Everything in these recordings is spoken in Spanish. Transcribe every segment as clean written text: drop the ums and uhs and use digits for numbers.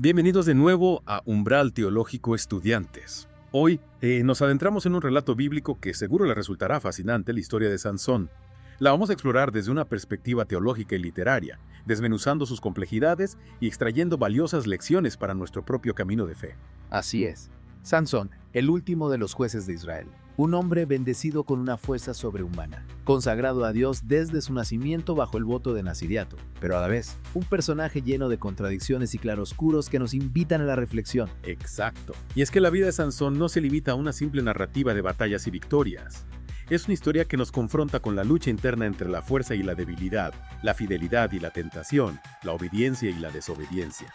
Bienvenidos de nuevo a Umbral Teológico Estudiantes. Hoy nos adentramos en un relato bíblico que seguro le resultará fascinante, la historia de Sansón. La vamos a explorar desde una perspectiva teológica y literaria, desmenuzando sus complejidades y extrayendo valiosas lecciones para nuestro propio camino de fe. Así es. Sansón, el último de los jueces de Israel. Un hombre bendecido con una fuerza sobrehumana, consagrado a Dios desde su nacimiento bajo el voto de naziriato, pero a la vez, un personaje lleno de contradicciones y claroscuros que nos invitan a la reflexión. Exacto. Y es que la vida de Sansón no se limita a una simple narrativa de batallas y victorias. Es una historia que nos confronta con la lucha interna entre la fuerza y la debilidad, la fidelidad y la tentación, la obediencia y la desobediencia.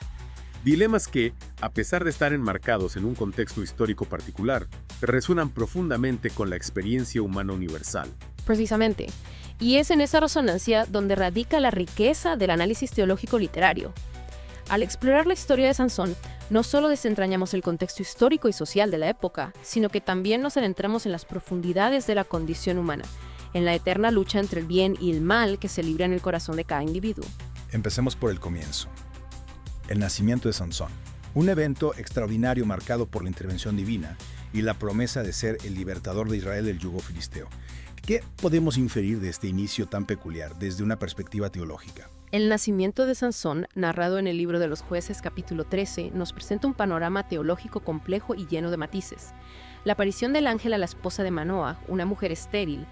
Dilemas que, a pesar de estar enmarcados en un contexto histórico particular, resuenan profundamente con la experiencia humana universal. Precisamente. Y es en esa resonancia donde radica la riqueza del análisis teológico literario. Al explorar la historia de Sansón, no solo desentrañamos el contexto histórico y social de la época, sino que también nos adentramos en las profundidades de la condición humana, en la eterna lucha entre el bien y el mal que se libra en el corazón de cada individuo. Empecemos por el comienzo. El nacimiento de Sansón. Un evento extraordinario marcado por la intervención divina y la promesa de ser el libertador de Israel del yugo filisteo. ¿Qué podemos inferir de este inicio tan peculiar desde una perspectiva teológica? El nacimiento de Sansón, narrado en el libro de los Jueces capítulo 13, nos presenta un panorama teológico complejo y lleno de matices. La aparición del ángel a la esposa de Manoah, una mujer estéril,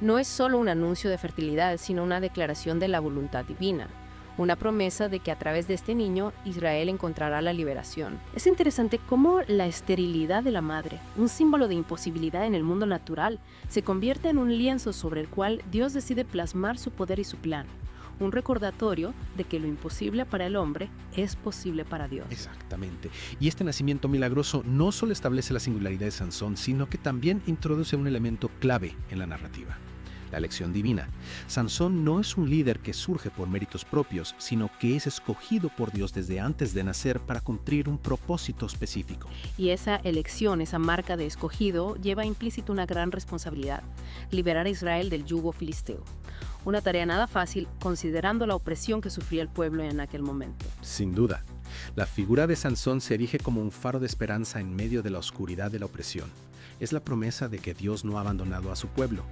no es solo un anuncio de fertilidad, sino una declaración de la voluntad divina. Una promesa de que a través de este niño Israel encontrará la liberación. Es interesante cómo la esterilidad de la madre, un símbolo de imposibilidad en el mundo natural, se convierte en un lienzo sobre el cual Dios decide plasmar su poder y su plan. Un recordatorio de que lo imposible para el hombre es posible para Dios. Exactamente. Y este nacimiento milagroso no solo establece la singularidad de Sansón, sino que también introduce un elemento clave en la narrativa: la elección divina. Sansón no es un líder que surge por méritos propios, sino que es escogido por Dios desde antes de nacer para cumplir un propósito específico. Y esa elección, esa marca de escogido, lleva implícito una gran responsabilidad: liberar a Israel del yugo filisteo. Una tarea nada fácil, considerando la opresión que sufría el pueblo en aquel momento. Sin duda, la figura de Sansón se erige como un faro de esperanza en medio de la oscuridad de la opresión. Es la promesa de que Dios no ha abandonado a su pueblo,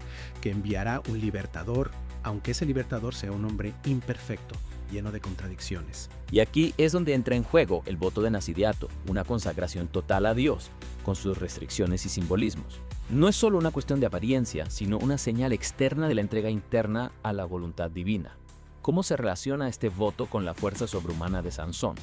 que enviará un libertador, aunque ese libertador sea un hombre imperfecto, lleno de contradicciones. Y aquí es donde entra en juego el voto de naziriato, una consagración total a Dios, con sus restricciones y simbolismos. No es solo una cuestión de apariencia, sino una señal externa de la entrega interna a la voluntad divina. ¿Cómo se relaciona este voto con la fuerza sobrehumana de Sansón?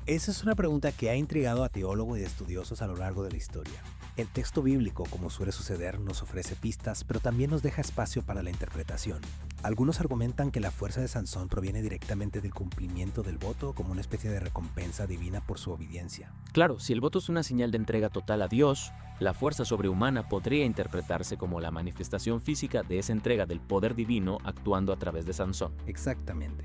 Esa es una pregunta que ha intrigado a teólogos y estudiosos a lo largo de la historia. El texto bíblico, como suele suceder, nos ofrece pistas, pero también nos deja espacio para la interpretación. Algunos argumentan que la fuerza de Sansón proviene directamente del cumplimiento del voto como una especie de recompensa divina por su obediencia. Claro, si el voto es una señal de entrega total a Dios, la fuerza sobrehumana podría interpretarse como la manifestación física de esa entrega del poder divino actuando a través de Sansón. Exactamente.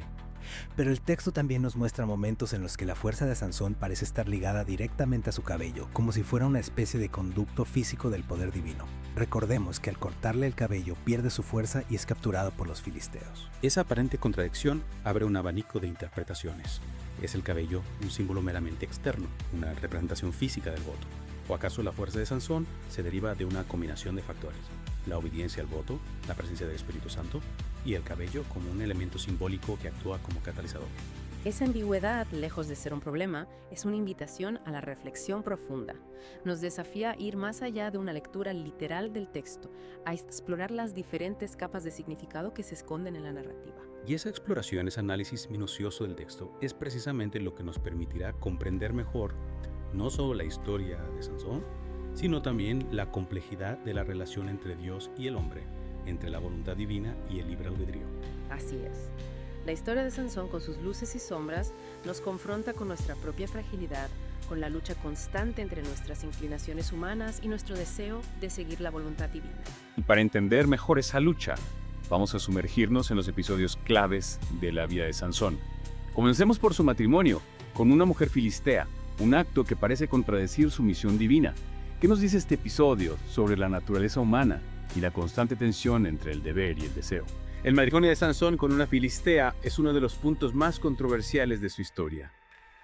Pero el texto también nos muestra momentos en los que la fuerza de Sansón parece estar ligada directamente a su cabello, como si fuera una especie de conducto físico del poder divino. Recordemos que al cortarle el cabello pierde su fuerza y es capturado por los filisteos. Esa aparente contradicción abre un abanico de interpretaciones. ¿Es el cabello un símbolo meramente externo, una representación física del voto? ¿O acaso la fuerza de Sansón se deriva de una combinación de factores? La obediencia al voto, la presencia del Espíritu Santo y el cabello como un elemento simbólico que actúa como catalizador. Esa ambigüedad, lejos de ser un problema, es una invitación a la reflexión profunda. Nos desafía a ir más allá de una lectura literal del texto, a explorar las diferentes capas de significado que se esconden en la narrativa. Y esa exploración, ese análisis minucioso del texto, es precisamente lo que nos permitirá comprender mejor no solo la historia de Sansón, sino también la complejidad de la relación entre Dios y el hombre, entre la voluntad divina y el libre albedrío. Así es. La historia de Sansón, con sus luces y sombras, nos confronta con nuestra propia fragilidad, con la lucha constante entre nuestras inclinaciones humanas y nuestro deseo de seguir la voluntad divina. Y para entender mejor esa lucha, vamos a sumergirnos en los episodios claves de la vida de Sansón. Comencemos por su matrimonio con una mujer filistea, un acto que parece contradecir su misión divina. ¿Qué nos dice este episodio sobre la naturaleza humana y la constante tensión entre el deber y el deseo? El matrimonio de Sansón con una filistea es uno de los puntos más controversiales de su historia.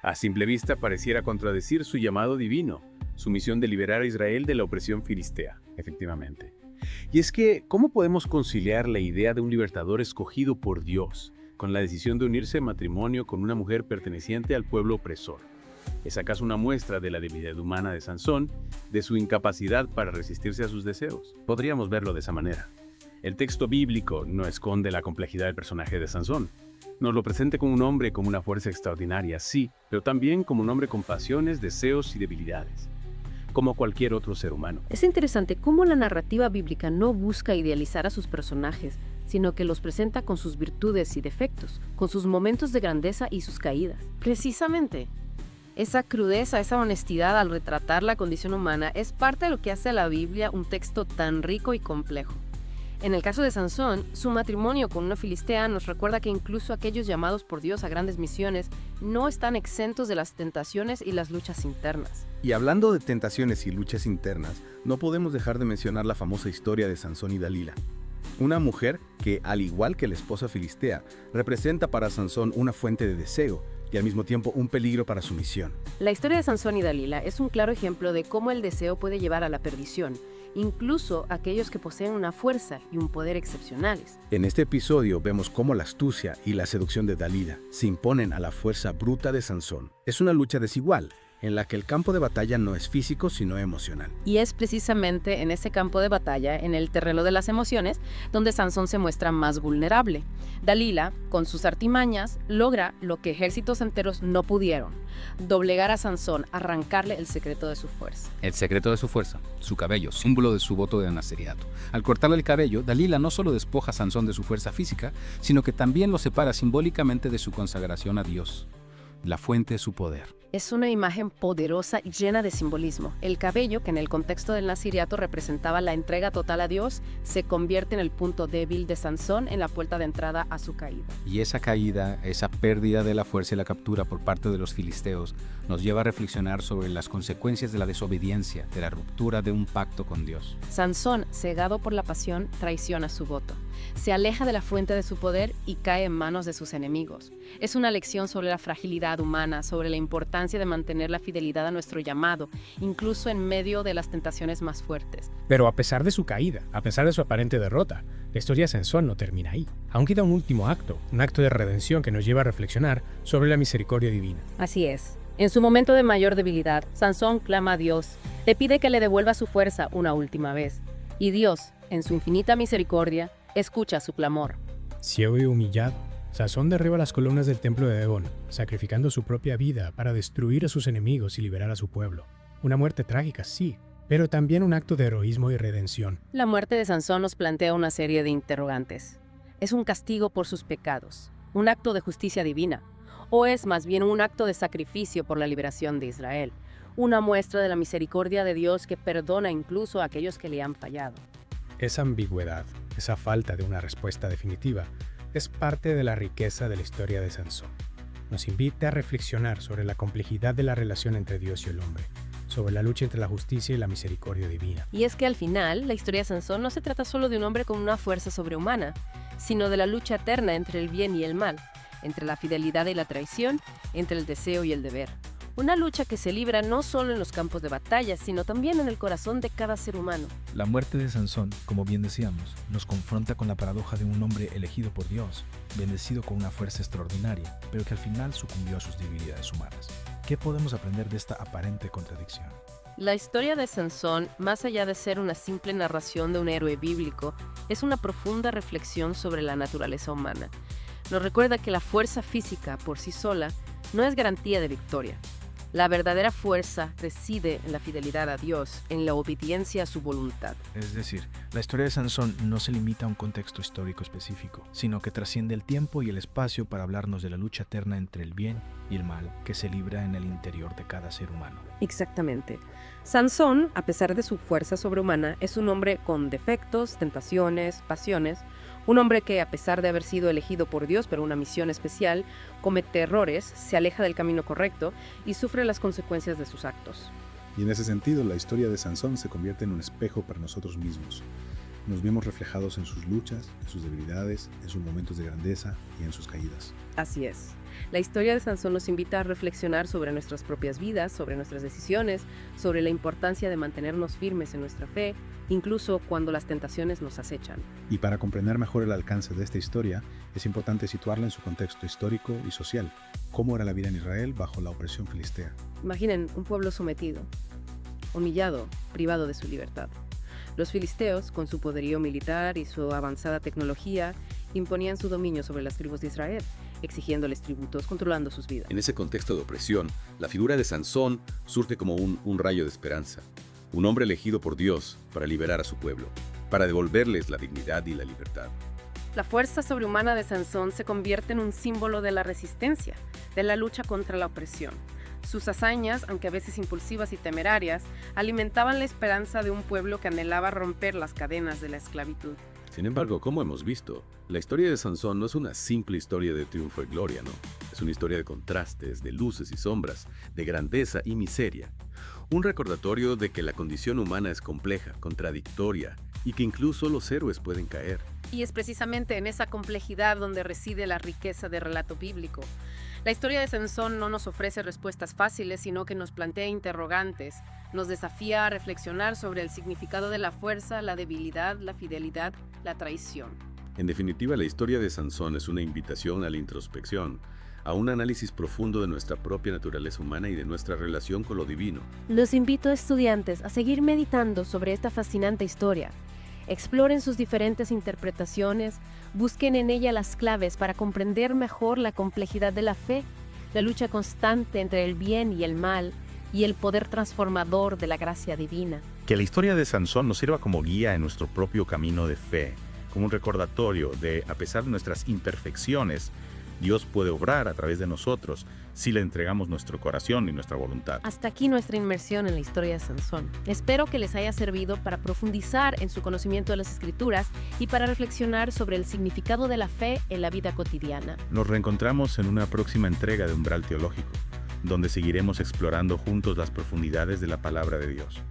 A simple vista pareciera contradecir su llamado divino, su misión de liberar a Israel de la opresión filistea, efectivamente. Y es que, ¿cómo podemos conciliar la idea de un libertador escogido por Dios con la decisión de unirse en matrimonio con una mujer perteneciente al pueblo opresor? ¿Es acaso una muestra de la debilidad humana de Sansón, de su incapacidad para resistirse a sus deseos? Podríamos verlo de esa manera. El texto bíblico no esconde la complejidad del personaje de Sansón. Nos lo presenta como un hombre con una fuerza extraordinaria, sí, pero también como un hombre con pasiones, deseos y debilidades, como cualquier otro ser humano. Es interesante cómo la narrativa bíblica no busca idealizar a sus personajes, sino que los presenta con sus virtudes y defectos, con sus momentos de grandeza y sus caídas. Precisamente, esa crudeza, esa honestidad al retratar la condición humana es parte de lo que hace a la Biblia un texto tan rico y complejo. En el caso de Sansón, su matrimonio con una filistea nos recuerda que incluso aquellos llamados por Dios a grandes misiones no están exentos de las tentaciones y las luchas internas. Y hablando de tentaciones y luchas internas, no podemos dejar de mencionar la famosa historia de Sansón y Dalila. Una mujer que, al igual que la esposa filistea, representa para Sansón una fuente de deseo y al mismo tiempo un peligro para su misión. La historia de Sansón y Dalila es un claro ejemplo de cómo el deseo puede llevar a la perdición, incluso aquellos que poseen una fuerza y un poder excepcionales. En este episodio vemos cómo la astucia y la seducción de Dalila se imponen a la fuerza bruta de Sansón. Es una lucha desigual, en la que el campo de batalla no es físico sino emocional. Y es precisamente en ese campo de batalla, en el terreno de las emociones, donde Sansón se muestra más vulnerable. Dalila, con sus artimañas, logra lo que ejércitos enteros no pudieron: doblegar a Sansón, arrancarle el secreto de su fuerza. El secreto de su fuerza, su cabello, símbolo de su voto de nazariato. Al cortarle el cabello, Dalila no solo despoja a Sansón de su fuerza física, sino que también lo separa simbólicamente de su consagración a Dios, la fuente de su poder. Es una imagen poderosa y llena de simbolismo. El cabello, que en el contexto del naziriato representaba la entrega total a Dios, se convierte en el punto débil de Sansón, en la puerta de entrada a su caída. Y esa caída, esa pérdida de la fuerza y la captura por parte de los filisteos, nos lleva a reflexionar sobre las consecuencias de la desobediencia, de la ruptura de un pacto con Dios. Sansón, cegado por la pasión, traiciona su voto. Se aleja de la fuente de su poder y cae en manos de sus enemigos. Es una lección sobre la fragilidad humana, sobre la importancia de mantener la fidelidad a nuestro llamado, incluso en medio de las tentaciones más fuertes. Pero a pesar de su caída, a pesar de su aparente derrota, la historia de Sansón no termina ahí. Aún queda un último acto, un acto de redención que nos lleva a reflexionar sobre la misericordia divina. Así es. En su momento de mayor debilidad, Sansón clama a Dios, le pide que le devuelva su fuerza una última vez. Y Dios, en su infinita misericordia, escucha su clamor. Ciego y humillado, Sansón derriba las columnas del templo de Dagón, sacrificando su propia vida para destruir a sus enemigos y liberar a su pueblo. Una muerte trágica, sí, pero también un acto de heroísmo y redención. La muerte de Sansón nos plantea una serie de interrogantes. ¿Es un castigo por sus pecados? ¿Un acto de justicia divina? ¿O es más bien un acto de sacrificio por la liberación de Israel? Una muestra de la misericordia de Dios que perdona incluso a aquellos que le han fallado. Esa ambigüedad, esa falta de una respuesta definitiva, es parte de la riqueza de la historia de Sansón. Nos invita a reflexionar sobre la complejidad de la relación entre Dios y el hombre, sobre la lucha entre la justicia y la misericordia divina. Y es que al final, la historia de Sansón no se trata solo de un hombre con una fuerza sobrehumana, sino de la lucha eterna entre el bien y el mal, entre la fidelidad y la traición, entre el deseo y el deber. Una lucha que se libra no solo en los campos de batalla, sino también en el corazón de cada ser humano. La muerte de Sansón, como bien decíamos, nos confronta con la paradoja de un hombre elegido por Dios, bendecido con una fuerza extraordinaria, pero que al final sucumbió a sus debilidades humanas. ¿Qué podemos aprender de esta aparente contradicción? La historia de Sansón, más allá de ser una simple narración de un héroe bíblico, es una profunda reflexión sobre la naturaleza humana. Nos recuerda que la fuerza física por sí sola no es garantía de victoria. La verdadera fuerza reside en la fidelidad a Dios, en la obediencia a su voluntad. Es decir, la historia de Sansón no se limita a un contexto histórico específico, sino que trasciende el tiempo y el espacio para hablarnos de la lucha eterna entre el bien y el mal que se libra en el interior de cada ser humano. Exactamente. Sansón, a pesar de su fuerza sobrehumana, es un hombre con defectos, tentaciones, pasiones, un hombre que, a pesar de haber sido elegido por Dios para una misión especial, comete errores, se aleja del camino correcto y sufre las consecuencias de sus actos. Y en ese sentido, la historia de Sansón se convierte en un espejo para nosotros mismos. Nos vemos reflejados en sus luchas, en sus debilidades, en sus momentos de grandeza y en sus caídas. Así es. La historia de Sansón nos invita a reflexionar sobre nuestras propias vidas, sobre nuestras decisiones, sobre la importancia de mantenernos firmes en nuestra fe, incluso cuando las tentaciones nos acechan. Y para comprender mejor el alcance de esta historia, es importante situarla en su contexto histórico y social. ¿Cómo era la vida en Israel bajo la opresión filistea? Imaginen un pueblo sometido, humillado, privado de su libertad. Los filisteos, con su poderío militar y su avanzada tecnología, imponían su dominio sobre las tribus de Israel, exigiéndoles tributos, controlando sus vidas. En ese contexto de opresión, la figura de Sansón surge como un rayo de esperanza, un hombre elegido por Dios para liberar a su pueblo, para devolverles la dignidad y la libertad. La fuerza sobrehumana de Sansón se convierte en un símbolo de la resistencia, de la lucha contra la opresión. Sus hazañas, aunque a veces impulsivas y temerarias, alimentaban la esperanza de un pueblo que anhelaba romper las cadenas de la esclavitud. Sin embargo, como hemos visto, la historia de Sansón no es una simple historia de triunfo y gloria, ¿no? Es una historia de contrastes, de luces y sombras, de grandeza y miseria. Un recordatorio de que la condición humana es compleja, contradictoria, y que incluso los héroes pueden caer. Y es precisamente en esa complejidad donde reside la riqueza del relato bíblico. La historia de Sansón no nos ofrece respuestas fáciles, sino que nos plantea interrogantes, nos desafía a reflexionar sobre el significado de la fuerza, la debilidad, la fidelidad, la traición. En definitiva, la historia de Sansón es una invitación a la introspección, a un análisis profundo de nuestra propia naturaleza humana y de nuestra relación con lo divino. Los invito a estudiantes a seguir meditando sobre esta fascinante historia. Exploren sus diferentes interpretaciones, busquen en ella las claves para comprender mejor la complejidad de la fe, la lucha constante entre el bien y el mal, y el poder transformador de la gracia divina. Que la historia de Sansón nos sirva como guía en nuestro propio camino de fe, como un recordatorio de, a pesar de nuestras imperfecciones, Dios puede obrar a través de nosotros si le entregamos nuestro corazón y nuestra voluntad. Hasta aquí nuestra inmersión en la historia de Sansón. Espero que les haya servido para profundizar en su conocimiento de las Escrituras y para reflexionar sobre el significado de la fe en la vida cotidiana. Nos reencontramos en una próxima entrega de Umbral Teológico, donde seguiremos explorando juntos las profundidades de la palabra de Dios.